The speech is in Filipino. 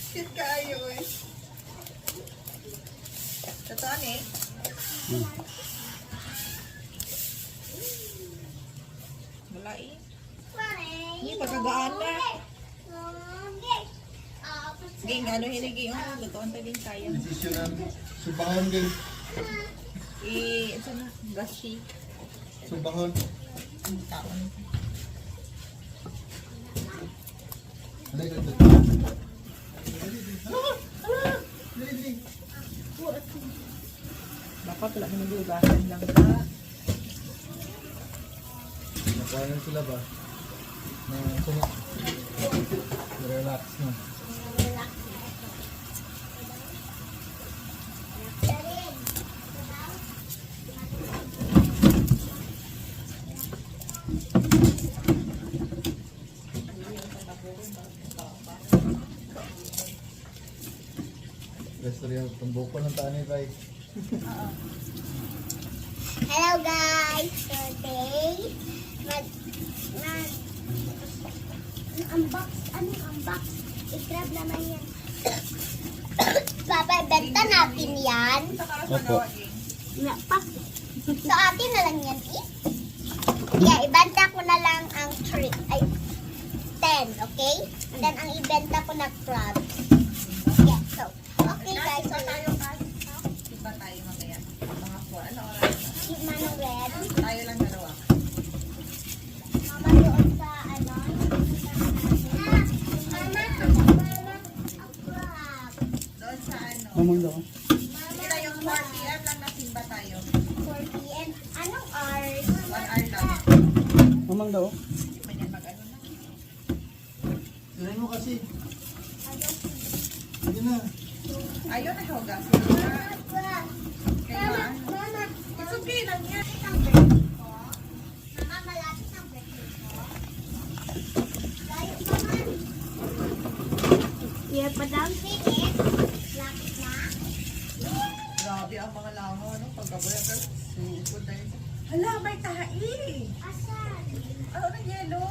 Cute kayo eh. Totoo eh. Wala eh. Hindi, pagkagaan na. Hindi, nga ano hinigi yung lutoan tayo din kaya. Desisyon namin. Subangan din. Ito na, gashi. Subangan. Taon. Ano yung ganda? Dali. Dapat wala naman yung ugasan lang ka. Nakain sila ba? Na sunod. Relax na. Restaurant, tumbok pa ng tani kay. Hello guys! Today, anong unbox? I-grab naman yan. Papabenta natin yan. Opo. So atin na lang yan Yeah, ibenta ko na lang ang 10, okay? And then ang ibenta ko na crabs. Yeah, so, okay guys. So, Iba tayo mamaya. Mga 4. Ano oras na? manong red. Tayo lang dalawa. Mama doon sa ano? Mama, ang crab. Doon sa ano? Mamang daw. Kita yung 4 p.m. lang na simba tayo. 4 p.m. Anong hours? 1 hour lang. Mamang daw. Hindi pa niyan mag-ano na. Tirahin mo kasi. Sige na. Ayaw na siya gas. Crab. Kaya Mama, ano? It's okay lang yan. ang birthday ko. Mama, malapit ang birthday ko. Layo naman. Yeah, pa down. Sige. Lapit na. Grabe ang mga langaw. Ano? Pagkaboy ako. Sugod na yun. Hala, may tahi. Asan? Ano na yellow?